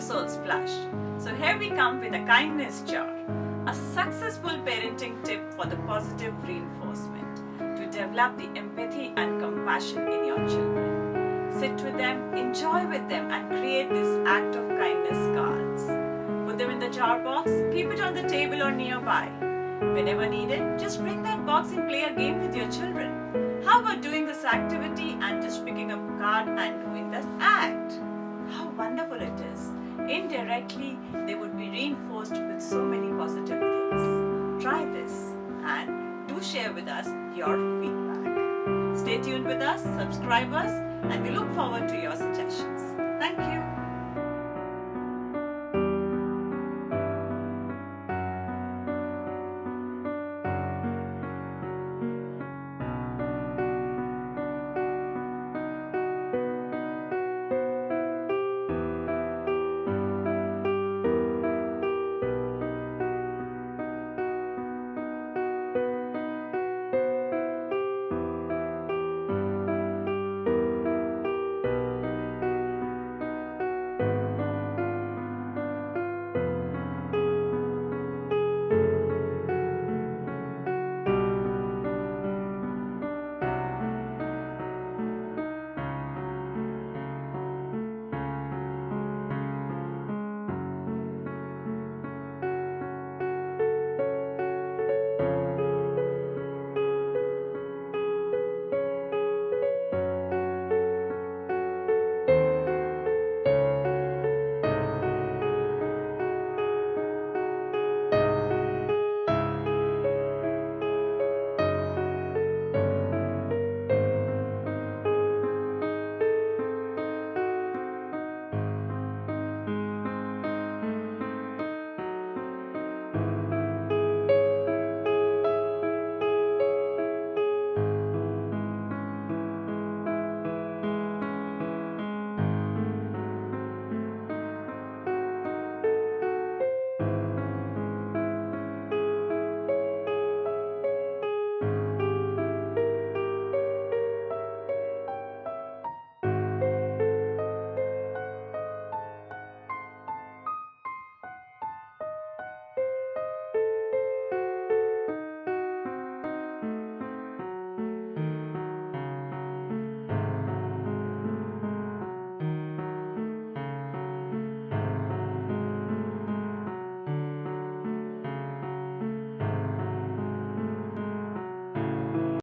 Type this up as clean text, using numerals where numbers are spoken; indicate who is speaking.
Speaker 1: episode Splash. So here we come with a kindness jar, a successful parenting tip for the positive reinforcement to develop the empathy and compassion in your children. Sit with them, enjoy with them and create this act of kindness cards. Put them in the jar box, keep it on the table or nearby. Whenever needed, just bring that box and play a game with your children. How about doing this activity and just picking up a card and doing this act? How wonderful it is. Indirectly, they would be reinforced with so many positive things. Try this and do share with us your feedback. Stay tuned with us, subscribe us, and we look forward to your suggestions.